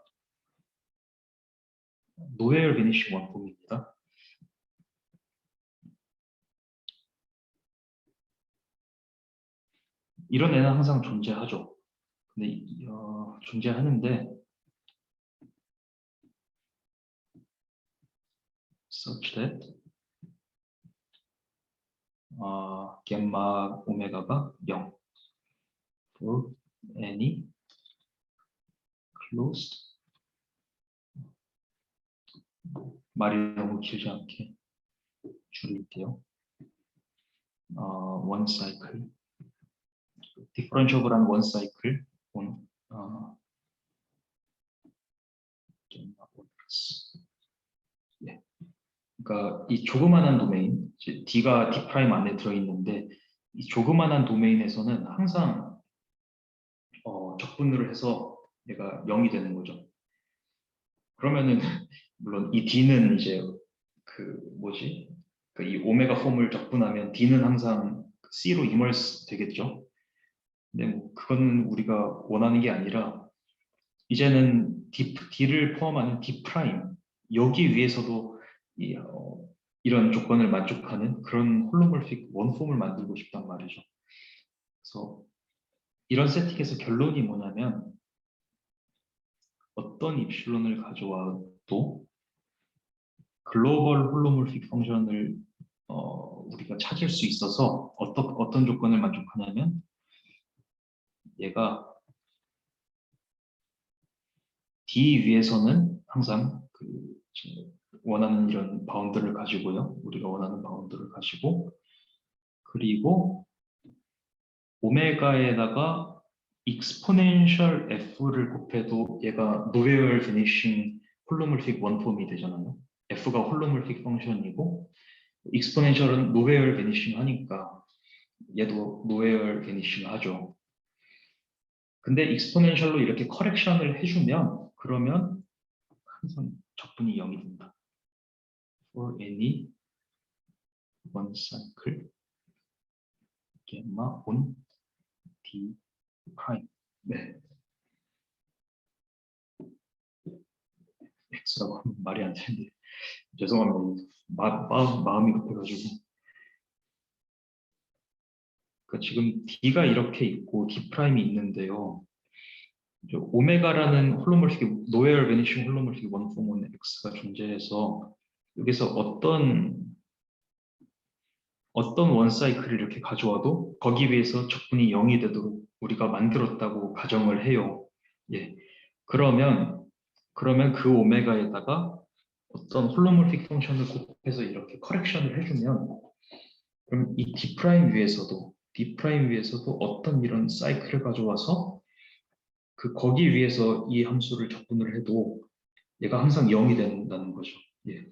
노웨어 베니싱 원폼입니다. 이런 애는 항상 존재하죠. 근데 존재하는데 such that 겜마 오메가가 0 for any closed 말이 너무 길지 않게 줄일게요. one cycle differentiable한 one cycle on 예. 그러니까 이 조그만한 도메인 이제 D가 D 프라임 안에 들어있는데 이 조그만한 도메인에서는 항상 적분을 해서 얘가 0이 되는 거죠. 그러면은 물론 이 D는 이제 이 오메가 폼을 적분하면 D는 항상 C로 이멀스 되겠죠. 근데 뭐 그건 우리가 원하는 게 아니라 이제는 D를 포함하는 D 프라임 여기 위에서도 이런 조건을 만족하는 그런 홀로몰픽 원폼을 만들고 싶단 말이죠. 그래서 이런 세팅에서 결론이 뭐냐면 어떤 입실론을 가져와도 글로벌 홀로몰픽 펑션을 우리가 찾을 수 있어서 어떤 조건을 만족하냐면 얘가 D 위에서는 항상 원하는 이런 바운드를 가지고요. 우리가 원하는 바운드를 가지고 그리고 오메가에다가 exponential f를 곱해도 얘가 노웨어 베니싱 홀로몰픽 원폼이 되잖아요. f가 홀로몰픽 펑션이고 exponential은 노웨어 베니싱 하니까 얘도 노웨어 베니싱 하죠. 근데 exponential로 이렇게 커렉션을 해주면 그러면 항상 적분이 0이 된다. for any one cycle gamma on D prime. 네. X라고 하면 말이 안 되는데 죄송합니다. 마음이 급해가지고. 그러니까 지금 D가 이렇게 있고 D 프라임이 있는데요. 오메가라는 홀로몰픽 노웨어 베니싱 홀로몰픽 원폼은 X가 존재해서 여기서 어떤 원사이클을 이렇게 가져와도 거기 위해서 적분이 0이 되도록 우리가 만들었다고 가정을 해요. 예. 그러면 그 오메가에다가 어떤 홀로몰픽 펑션을 곱해서 이렇게 커렉션을 해주면 그럼 이 D 프라임 위에서도 어떤 이런 사이클을 가져와서 거기 위해서 이 함수를 적분을 해도 얘가 항상 0이 된다는 거죠. 예.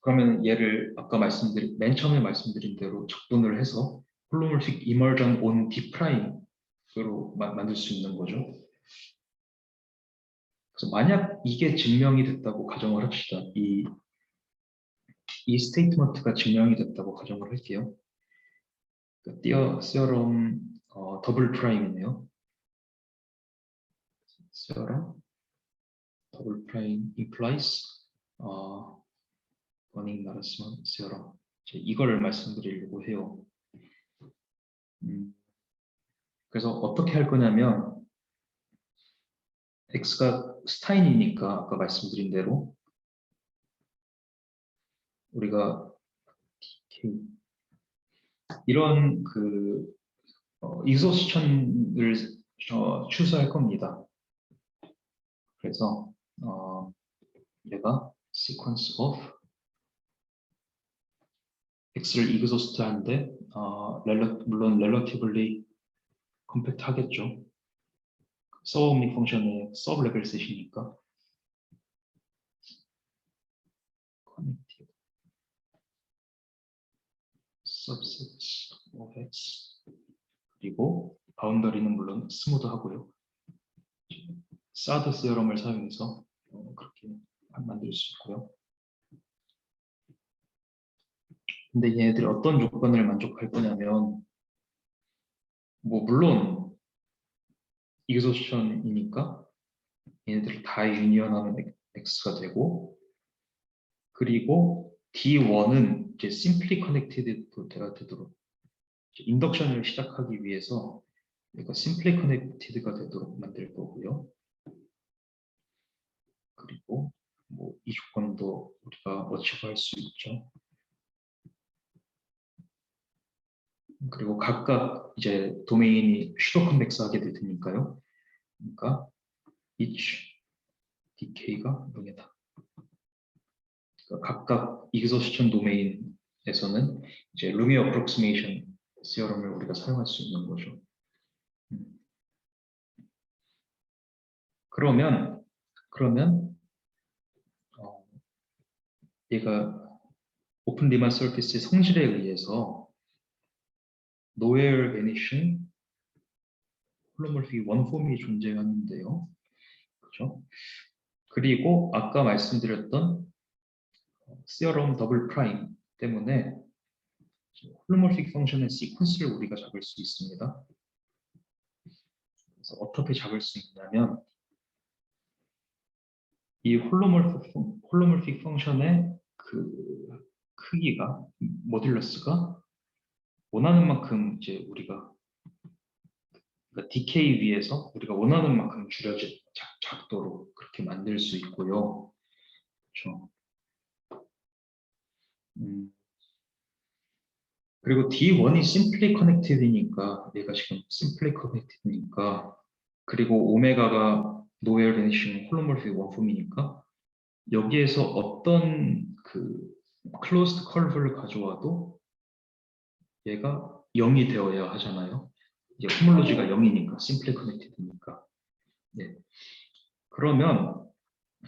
그러면 얘를 아까 맨 처음에 말씀드린 대로 적분을 해서 홀로몰픽 이머전 온 D 프라임으로 만들 수 있는 거죠. 그래서 만약 이게 증명이 됐다고 가정을 합시다. 이 스테이트먼트가 증명이 됐다고 가정을 할게요. 띄어 시어럼 더블 프라임이네요. 시어럼 더블 프라임 implies 원인 나르스만 시어럼. 이걸 말씀드리려고 해요. 그래서 어떻게 할 거냐면 x가 스타인이니까 아까 말씀드린 대로 우리가 dk 이런 익소스천을 추수할 겁니다. 그래서 얘가 sequence of x를 exhaust 하는데 물론 relatively compact 하겠죠. 서브옴닉 펑션의 서브 레벨 셋이니까 connected subsets of x 그리고 바운더리는 물론 스무드 하고요. 사드 시어럼을 사용해서 그렇게 만들 수 있고요. 근데 얘네들이 어떤 조건을 만족할 거냐면 물론 익소션이니까 얘네들을 다 유니언하면 x가 되고 그리고 D1은 이제 simply connected가 되도록 인덕션을 시작하기 위해서 얘가 simply connected가 되도록 만들 거고요. 그리고 이 조건도 우리가 어치브할 수 있죠. 그리고 각각 이제 도메인이 슈도 컨벡스하게 될 테니까요. 그러니까 each dk가 0이다. 그러니까 각각 익소스천 도메인에서는 이제 루미 어프록시메이션 시어럼을 우리가 사용할 수 있는 거죠. 그러면 얘가 오픈 리만 서피스의 성질에 의해서 nowhere vanishing 홀로몰픽 원폼이 존재하는데요. 그렇죠? 그리고 아까 말씀드렸던 시어럼 더블 프라임 때문에 홀로몰픽 펑션의 시퀀스를 우리가 잡을 수 있습니다. 그래서 어떻게 잡을 수 있냐면 이 홀로몰픽 펑션의 크기가 모듈러스가 원하는 만큼 이제 우리가 그러니까 DK 위에서 우리가 원하는 만큼 줄여질 작도록 그렇게 만들 수 있고요. 그렇죠. 그리고 D1이 simply connected이니까 얘가 지금 simply connected니까 그리고 오메가가 nowhere vanishing 홀로몰픽 원폼이니까 여기에서 어떤 closed curve를 가져와도 얘가 0이 되어야 하잖아요. 이제 호몰로지가 0이니까 simply connected니까. 네. 그러면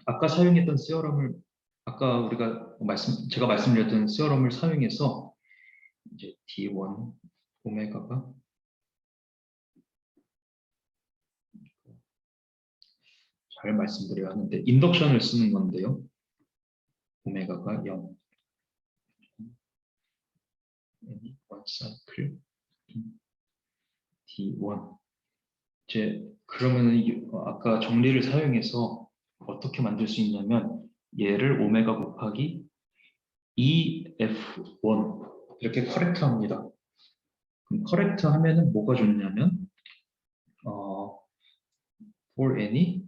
아까 사용했던 시어럼을 아까 제가 말씀드렸던 시어럼을 사용해서 이제 D1 오메가가 잘 말씀드려야 하는데 인덕션을 쓰는 건데요. 오메가가 0 1 사이클 D1 이제 그러면은 아까 정리를 사용해서 어떻게 만들 수 있냐면 얘를 오메가 곱하기 2F1 이렇게 커렉트 합니다. 그럼 커렉트 하면은 뭐가 좋냐면 for any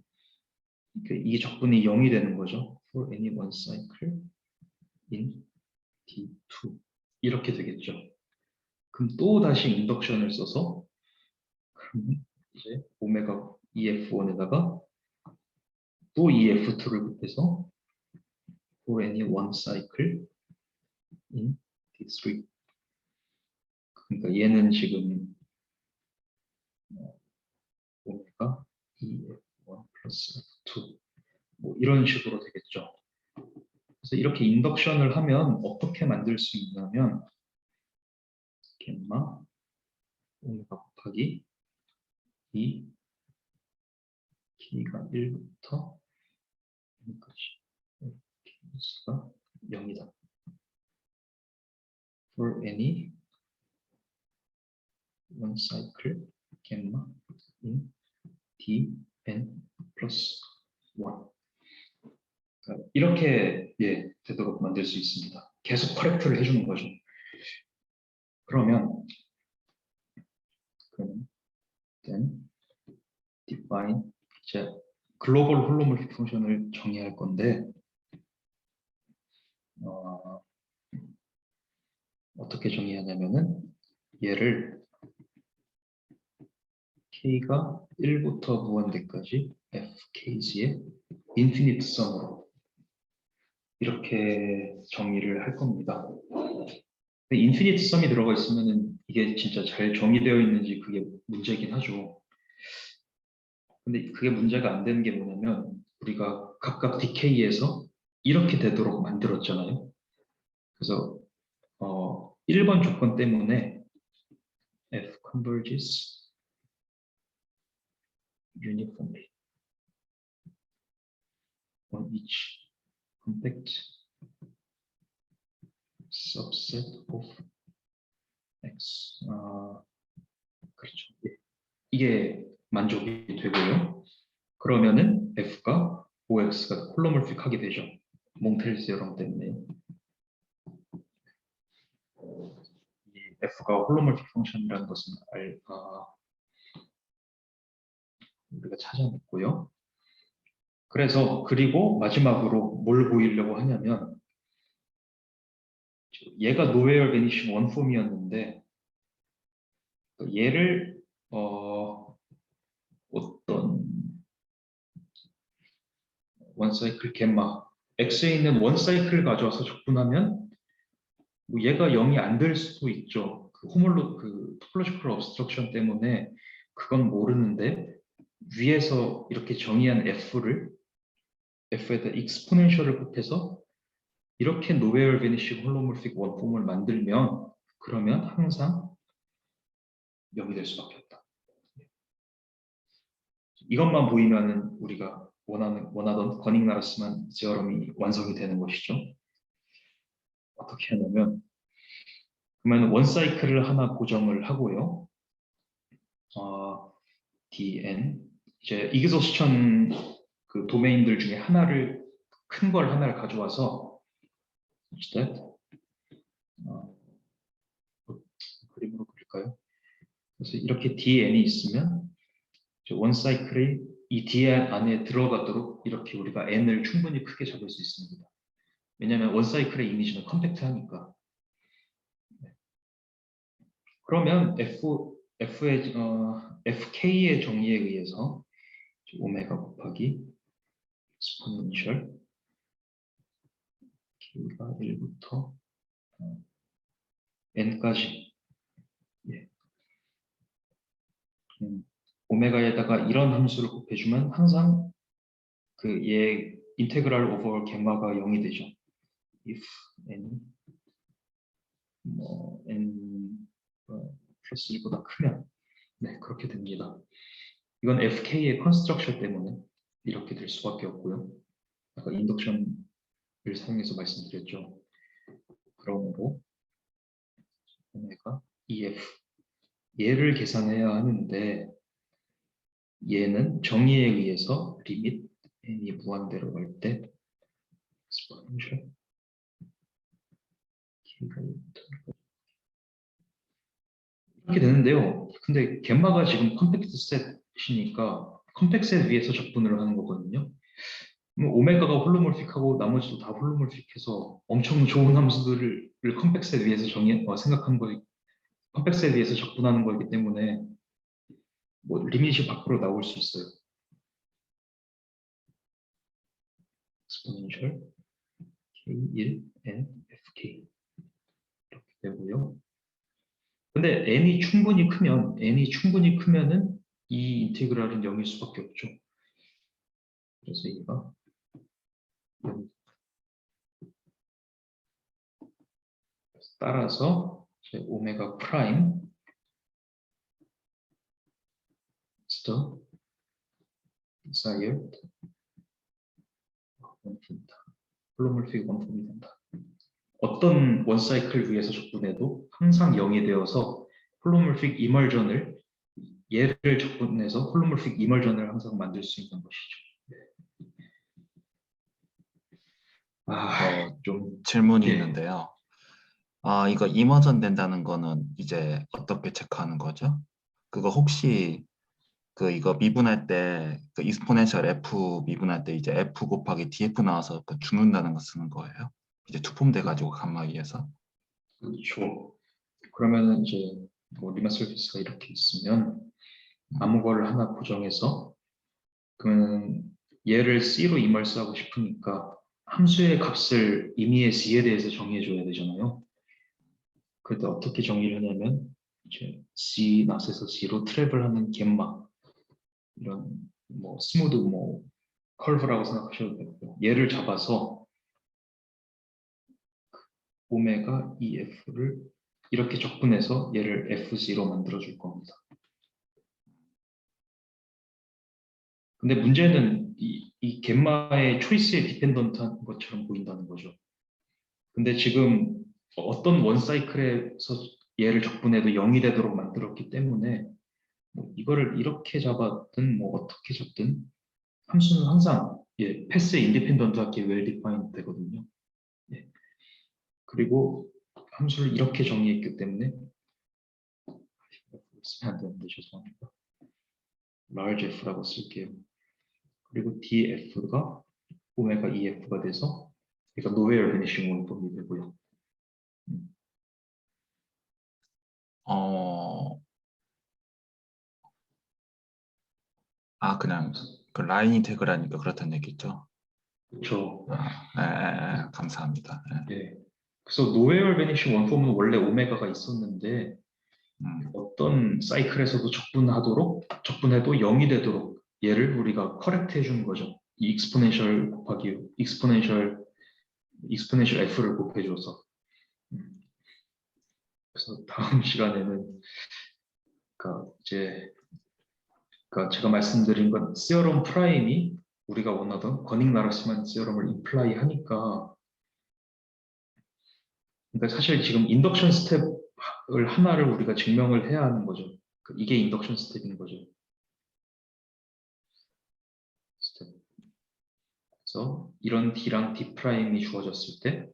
이 적분이 0이 되는 거죠. for any one cycle in D2 이렇게 되겠죠. 그럼 또 다시 인덕션을 써서 그러면 이제 오메가 EF1에다가 또 EF2를 곱해서 for any one cycle in D3 그러니까 얘는 지금 오메가 EF1 플러스 F2 뭐 이런 식으로 되겠죠. 그래서 이렇게 인덕션을 하면 어떻게 만들 수 있냐면 겜마 오메가 곱하기 2 K가 1부터 여기까지 K가 0이다. For any one cycle gamma in Dn plus 1. 그러니까 이렇게 되도록 만들 수 있습니다. 계속 커렉트를 해주는 거죠. 그러면 then define 이제 글로벌 홀로몰픽 펑션을 정의할 건데 어떻게 정의하냐면은 얘를 k가 1부터 무한대까지 fkg의 인피니트 썸으로 이렇게 정의를 할 겁니다. 인피니트 썸이 들어가 있으면은 이게 진짜 잘 정의되어 있는지 그게 문제긴 하죠. 근데 그게 문제가 안 되는 게 뭐냐면 우리가 각각 DK에서 이렇게 되도록 만들었잖아요. 그래서 1번 조건 때문에 F converges uniformly on each compact subset of X. 그렇죠. 이게 만족이 되고요. 그러면은 F가 OX가 홀로몰픽하게 되죠. 몽텔 세럼 때문에. 이 F가 홀로몰픽 펑션이라는 것은 우리가 찾아냈고요. 그래서 그리고 마지막으로 뭘 보이려고 하냐면 얘가 노웨어 베니싱 원폼이었는데 얘를 어떤 원사이클 겜마 X에 있는 원사이클을 가져와서 적분하면 뭐 얘가 0이 안 될 수도 있죠. 그 토폴로지컬 obstruction 때문에 그건 모르는데 위에서 이렇게 정의한 F에다 익스포넨셜을 곱해서 이렇게 노웨어 베니싱 홀로몰픽 원폼을 만들면 그러면 항상 0이 될 수밖에 없다. 이것만 보이면은 우리가 원하던 거닝-라르스만 지어럼이 완성이 되는 것이죠. 어떻게 하냐면 그러면 원사이클을 하나 고정을 하고요. dn 이제 이그소스천 그 도메인들 중에 큰 걸 하나를 가져와서 그림으로 그릴까요? 그래서 이렇게 dn이 있으면 원사이클이 이 dn 안에 들어가도록 이렇게 우리가 n을 충분히 크게 잡을 수 있습니다. 왜냐하면 원사이클의 이미지는 컴팩트하니까. 그러면 fk의 정의에 의해서 오메가 곱하기 exponential k가 1부터 n까지 오메가에다가 이런 함수를 곱해주면 항상 그 얘 인테그랄 오버 겜마가 0이 되죠. if n n 플러스 1보다 크면 그렇게 됩니다. 이건 fk의 컨스트럭션 때문에 이렇게 될 수밖에 없고요. 아까 인덕션을 사용해서 말씀드렸죠. 그러므로 오메가 EF 얘를 계산해야 하는데 얘는 정의에 의해서 리밋 n이 무한대로 갈 때 exponential k가 이렇게 되는데요. 근데 겜마가 지금 컴팩트 셋이니까 컴팩트 셋 위에서 적분을 하는 거거든요. 오메가가 홀로몰픽하고 나머지도 다 홀로몰픽해서 엄청 좋은 함수들을 컴팩트 셋 위에서 생각한 거, 컴팩트 셋 위에서 적분하는 거기 때문에 뭐 리밋이 밖으로 나올 수 있어요. exponential k1 n fk 이렇게 되고요. 근데 n이 충분히 크면은 이 인테그랄은 0일 수밖에 없죠. 그래서 얘가 따라서 이제 오메가 프라임 the desired 원품이다. 홀로몰픽 원품이 된다. 어떤 원사이클 위에서 적분해도 항상 0이 되어서 홀로몰픽 이멀전을 얘를 적분해서 홀로몰픽 이멀전을 항상 만들 수 있는 것이죠. 좀 질문이 예. 있는데요. 이거 이머전 된다는 거는 이제 어떻게 체크하는 거죠? 그거 혹시 이거 미분할 때 그 익스포넨셜 f 미분할 때 이제 f 곱하기 df 나와서 그 주는다는 거 쓰는 거예요? 이제 투폼 돼가지고 감마 위에서. 그렇죠. 그러면은 이제 뭐 리만 서피스가 이렇게 있으면 아무 거를 하나 고정해서 그러면 얘를 C로 이멀스하고 싶으니까 함수의 값을 임의의 C에 대해서 정의해줘야 되잖아요. 그때 어떻게 정의를 하냐면 이제 C 낫에서 C로 트래블하는 겜마 이런 뭐 스무드 뭐 컬브라고 생각하셔도 되고요. 얘를 잡아서 오메가 EF를 이렇게 적분해서 얘를 F0 만들어줄 겁니다. 근데 문제는 이 겜마의 초이스에 디펜던트한 것처럼 보인다는 거죠. 근데 지금 어떤 원사이클에서 얘를 적분해도 0이 되도록 만들었기 때문에 뭐 이거를 이렇게 잡았든 뭐 어떻게 잡든 함수는 항상 패스에 인디펜던트하게 웰 디파인드 되거든요. 예. 그리고 함수를 이렇게 정의했기 때문에 쓰면 안 되는데 죄송합니다. large f라고 쓸게요. 그리고 df가 오메가 EF가 돼서 그러니까 nowhere vanishing 원법이 되고요. 그냥 그 라인이 태그라니까 그렇다는 얘기죠. 그렇죠. 감사합니다. 예. 그래서 nowhere vanishing 원법은 원래 오메가가 있었는데 어떤 사이클에서도 적분해도 0이 되도록 얘를 우리가 커렉트 해주는 거죠. 이 익스포넨셜 곱하기 익스포넨셜 f를 곱해줘서. 그래서 다음 시간에는 그러니까 제가 말씀드린 건 시어럼 프라임이 우리가 원하던 거닝-라르시만 시어럼을 임플라이 하니까 그러니까 사실 지금 인덕션 스텝을 하나를 우리가 증명을 해야 하는 거죠. 이게 인덕션 스텝인 거죠. 스텝. 그래서 이런 D랑 D 프라임이 주어졌을 때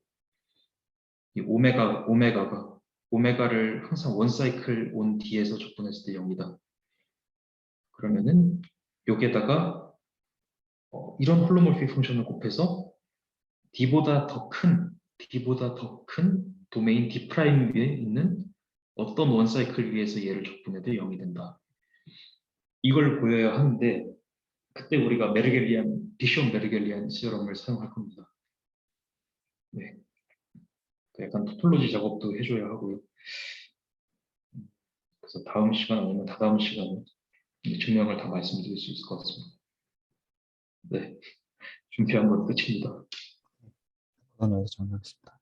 이 오메가를 항상 원 사이클 온 D에서 적분했을 때 0이다. 그러면은 여기에다가 이런 홀로몰픽 펑션을 곱해서 D보다 더 큰 도메인 D 프라임 위에 있는 어떤 원 사이클 위에서 얘를 적분해도 0이 된다. 이걸 보여야 하는데 그때 우리가 비숑 메르겔리안 시어럼을 사용할 겁니다. 네. 약간 토폴로지 작업도 해줘야 하고요. 그래서 다음 시간 아니면 다다음 시간에 증명을 다 말씀드릴 수 있을 것 같습니다. 네, 준비한 건 끝입니다. 오늘 정리하겠습니다.